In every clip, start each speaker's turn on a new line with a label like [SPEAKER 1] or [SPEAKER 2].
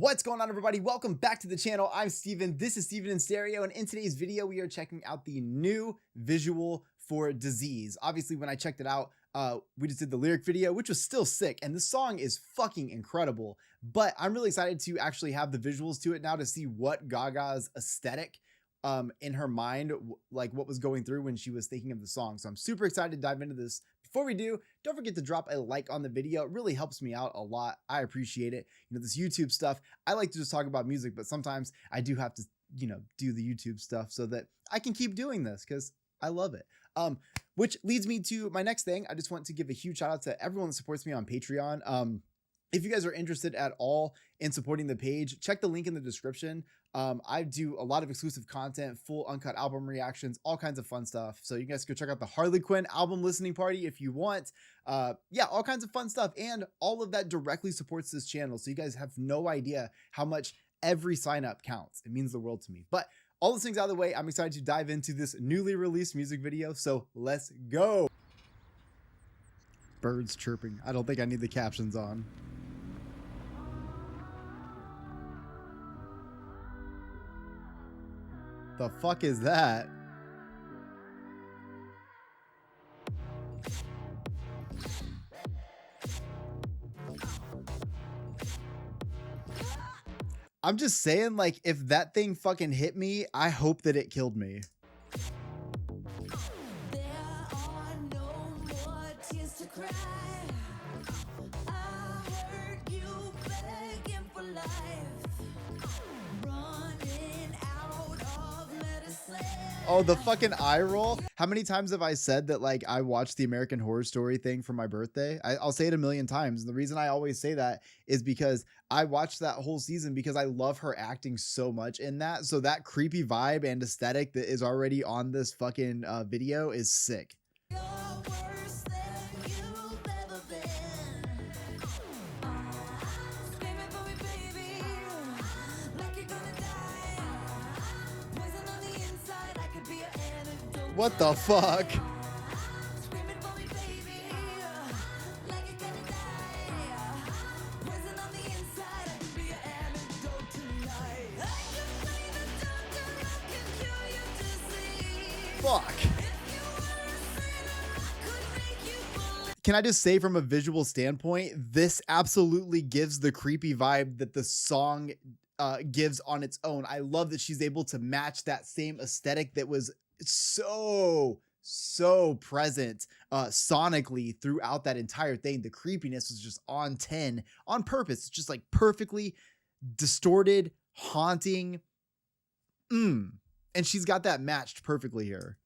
[SPEAKER 1] What's going on, everybody? Welcome back to the channel. I'm Steven. This is Steven in Stereo, and in today's video, we are checking out the new visual for Disease. Obviously, when I checked it out, we just did the lyric video, which was still sick, and the song is fucking incredible. But I'm really excited to actually have the visuals to it now to see what Gaga's aesthetic in her mind, like what was going through when she was thinking of the song. So I'm super excited to dive into this. Before we do, don't forget to drop a like on the video. It really helps me out a lot. I appreciate it. You know, this YouTube stuff, I like to just talk about music, but sometimes I do have to, you know, do the YouTube stuff so that I can keep doing this because I love it. Which leads me to my next thing. I just want to give a huge shout out to everyone that supports me on Patreon. If you guys are interested at all in supporting the page, check the link in the description. I do a lot of exclusive content, full uncut album reactions, all kinds of fun stuff. So you guys go check out the Harley Quinn album listening party if you want. Yeah, all kinds of fun stuff. And all of that directly supports this channel. So you guys have no idea how much every sign up counts. It means the world to me. But all those things out of the way, I'm excited to dive into this newly released music video. So let's go. Birds chirping. I don't think I need the captions on. The fuck is that? I'm just saying, like, if that thing fucking hit me, I hope that it killed me.
[SPEAKER 2] There are no more tears to cry. I heard you begging for life, running out of medicine.
[SPEAKER 1] Oh, the fucking eye roll. How many times have I said that, like, I watched the American Horror Story thing for my birthday? I'll say it a million times. And the reason I always say that is because I watched that whole season because I love her acting so much in that. So that creepy vibe and aesthetic that is already on this fucking video is sick.
[SPEAKER 2] You're worse than you've ever been. Screaming for me, baby, like you're gonna die. Poison on the inside, I could be an antidote.
[SPEAKER 1] What the fuck?
[SPEAKER 2] Screaming for me, baby, like you're gonna die. Poison on the inside, I could be an antidote tonight. I can play the doctor, I can cure your disease.
[SPEAKER 1] Fuck.
[SPEAKER 2] If you were a sinner, I could make you believe.
[SPEAKER 1] Can I just say, from a visual standpoint, this absolutely gives the creepy vibe that the song gives on its own. I love that she's able to match that same aesthetic that was so present sonically throughout that entire thing. The creepiness was just on 10 on purpose. It's just like perfectly distorted, haunting. And she's got that matched perfectly here.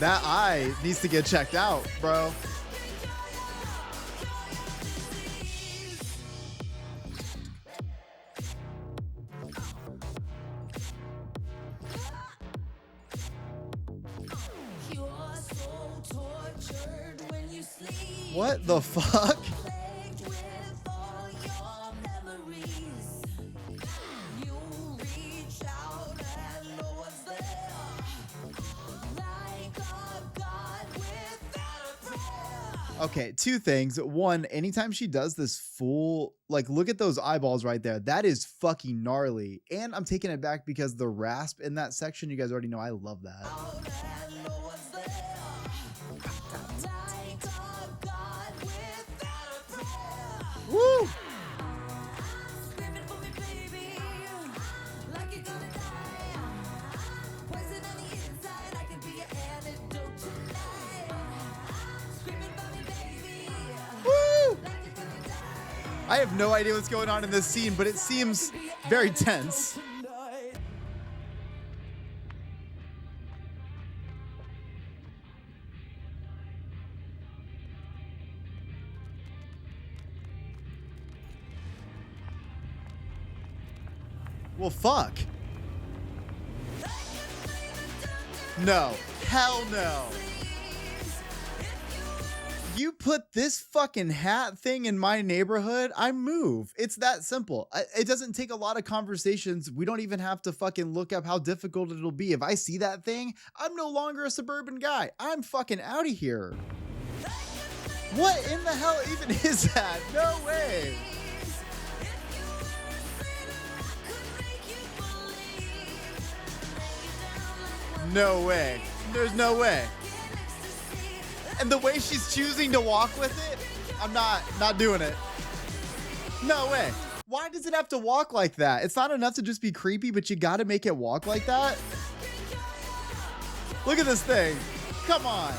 [SPEAKER 1] That eye needs to get checked out, bro. What the fuck? Okay, two things. One, anytime she does this full, like, look at those eyeballs right there. That is fucking gnarly. And I'm taking it back because the rasp in that section, you guys already know I love that. Woo! I have no idea what's going on in this scene, but it seems very tense. Well, fuck. No. Hell no. You put this fucking hat thing in my neighborhood, I move. It's that simple. It doesn't take a lot of conversations. We don't even have to fucking look up how difficult it'll be. If I see that thing, I'm no longer a suburban guy. I'm fucking out of here.
[SPEAKER 2] I can
[SPEAKER 1] What in the hell even is that? No way. No way. There's no way. And the way she's choosing to walk with it, I'm not doing it. No way. Why does it have to walk like that? It's not enough to just be creepy, but you gotta make it walk like that. Look at this thing. Come on.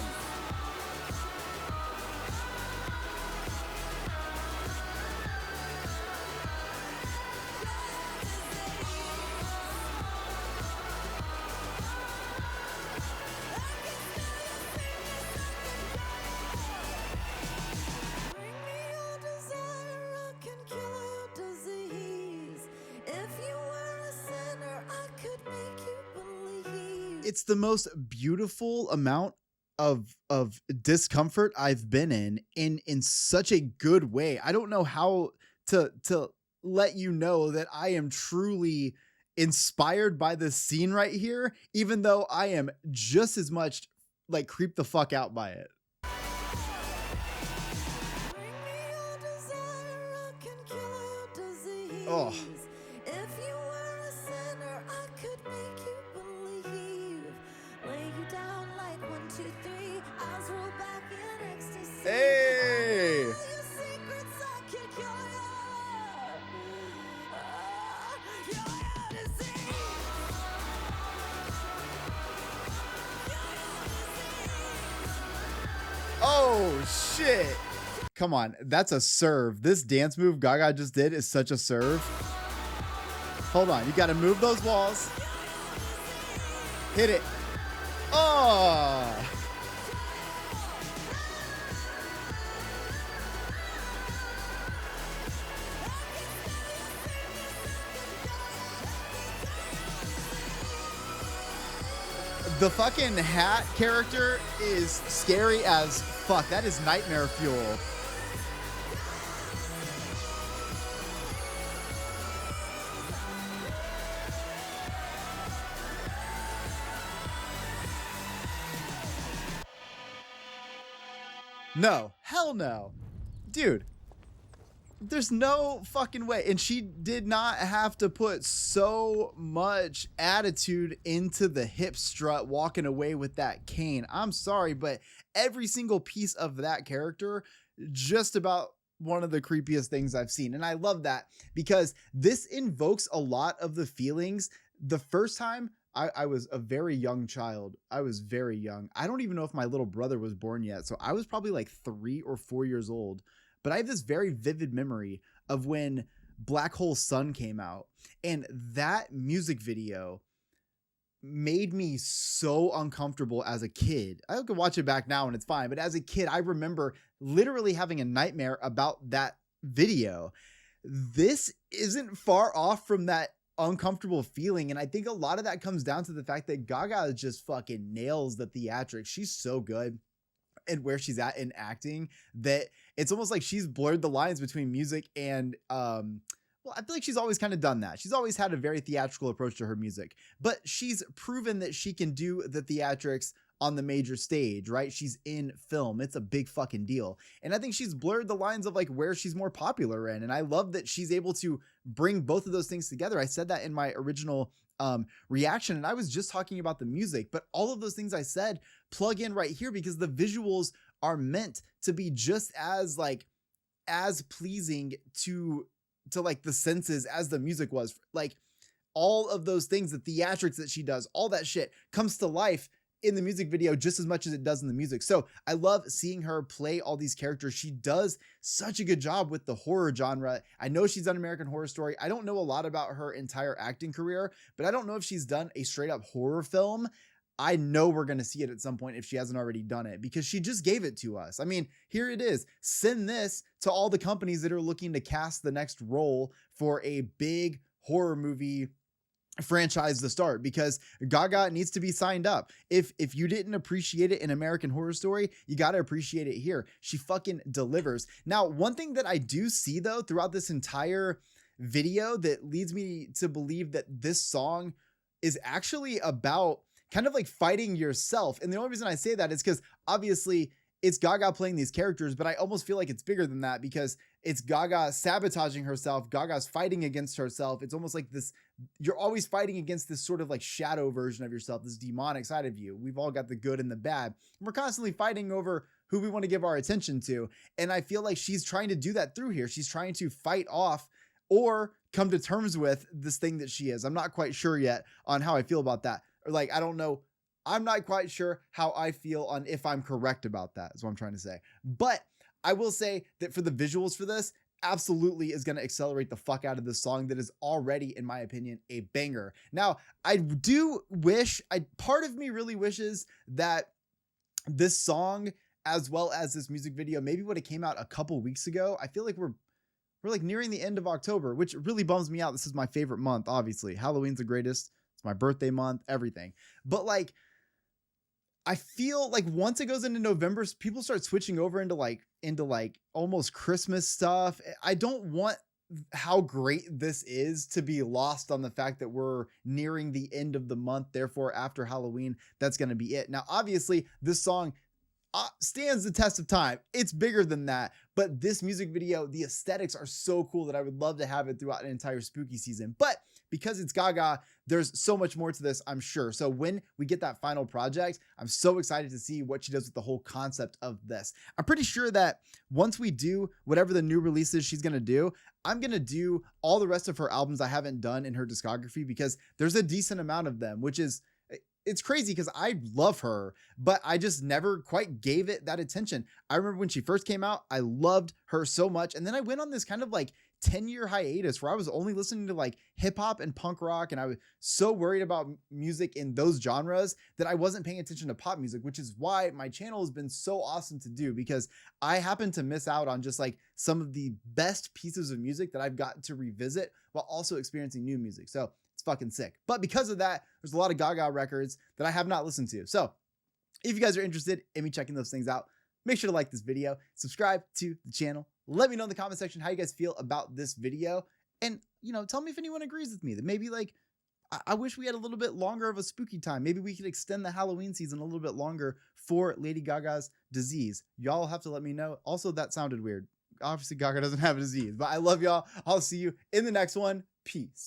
[SPEAKER 1] It's the most beautiful amount of discomfort I've been in such a good way. I don't know how to let you know that I am truly inspired by this scene right here, even though I am just as much like creeped the fuck out by it. Oh. Hey! Oh shit! Come on, that's a serve. This dance move Gaga just did is such a serve. Hold on, you gotta move those walls. Hit it. Oh! The fucking hat character is scary as fuck. That is nightmare fuel. No, hell no. Dude, there's no fucking way. And she did not have to put so much attitude into the hip strut walking away with that cane. I'm sorry, but every single piece of that character, just about one of the creepiest things I've seen. And I love that because this invokes a lot of the feelings. The first time I was a very young child. I was very young. I don't even know if my little brother was born yet. So I was probably like 3 or 4 years old. But I have this very vivid memory of when Black Hole Sun came out. And that music video made me so uncomfortable as a kid. I could watch it back now and it's fine. But as a kid, I remember literally having a nightmare about that video. This isn't far off from that uncomfortable feeling. And I think a lot of that comes down to the fact that Gaga just fucking nails the theatrics. She's so good and where she's at in acting that it's almost like she's blurred the lines between music and well, I feel like she's always kind of done that. She's always had a very theatrical approach to her music, but she's proven that she can do the theatrics on the major stage, right? She's in film. It's a big fucking deal. And I think she's blurred the lines of like where she's more popular in. And I love that she's able to bring both of those things together. I said that in my original reaction, and I was just talking about the music, but all of those things I said plug in right here because the visuals are meant to be just as like as pleasing to like the senses as the music was. Like all of those things, the theatrics that she does, all that shit comes to life in the music video just as much as it does in the music. So I love seeing her play all these characters. She does such a good job with the horror genre. I know she's done American Horror Story. I don't know a lot about her entire acting career, but I don't know if she's done a straight up horror film. I know we're going to see it at some point if she hasn't already done it because she just gave it to us. I mean, here it is. Send this to all the companies that are looking to cast the next role for a big horror movie franchise to start, because Gaga needs to be signed up. If you didn't appreciate it in American Horror Story, you got to appreciate it here. She fucking delivers. Now, one thing that I do see though throughout this entire video that leads me to believe that this song is actually about kind of like fighting yourself. And the only reason I say that is because obviously it's Gaga playing these characters, but I almost feel like it's bigger than that because it's Gaga sabotaging herself. Gaga's fighting against herself. It's almost like this, you're always fighting against this sort of like shadow version of yourself, this demonic side of you. We've all got the good and the bad. And we're constantly fighting over who we want to give our attention to. And I feel like she's trying to do that through here. She's trying to fight off or come to terms with this thing that she is. I'm not quite sure yet on how I feel about that. Or like, I don't know. I'm not quite sure how I feel on if I'm correct about that, is what I'm trying to say. But I will say that for the visuals for this, absolutely is going to accelerate the fuck out of this song that is already, in my opinion, a banger. Now, I do wish, part of me really wishes that this song, as well as this music video, maybe would have came out a couple weeks ago. I feel like we're like nearing the end of October, which really bums me out. This is my favorite month, obviously. Halloween's the greatest. It's my birthday month, everything. But like, I feel like once it goes into November, people start switching over into like almost Christmas stuff. I don't want how great this is to be lost on the fact that we're nearing the end of the month. Therefore, after Halloween, that's going to be it. Now, obviously, this song stands the test of time. It's bigger than that, but this music video, the aesthetics are so cool that I would love to have it throughout an entire spooky season. But because it's Gaga, there's so much more to this, I'm sure. So when we get that final project, I'm so excited to see what she does with the whole concept of this. I'm pretty sure that once we do whatever the new releases she's going to do, I'm going to do all the rest of her albums I haven't done in her discography because there's a decent amount of them, which is, it's crazy because I love her, but I just never quite gave it that attention. I remember when she first came out, I loved her so much. And then I went on this kind of like 10-year hiatus where I was only listening to like hip hop and punk rock. And I was so worried about music in those genres that I wasn't paying attention to pop music, which is why my channel has been so awesome to do because I happen to miss out on just like some of the best pieces of music that I've gotten to revisit while also experiencing new music. So it's fucking sick. But because of that, there's a lot of Gaga records that I have not listened to. So if you guys are interested in me checking those things out, make sure to like this video, subscribe to the channel. Let me know in the comment section how you guys feel about this video. And, you know, tell me if anyone agrees with me that maybe like, I wish we had a little bit longer of a spooky time. Maybe we could extend the Halloween season a little bit longer for Lady Gaga's disease. Y'all have to let me know. Also, that sounded weird. Obviously, Gaga doesn't have a disease, but I love y'all. I'll see you in the next one. Peace.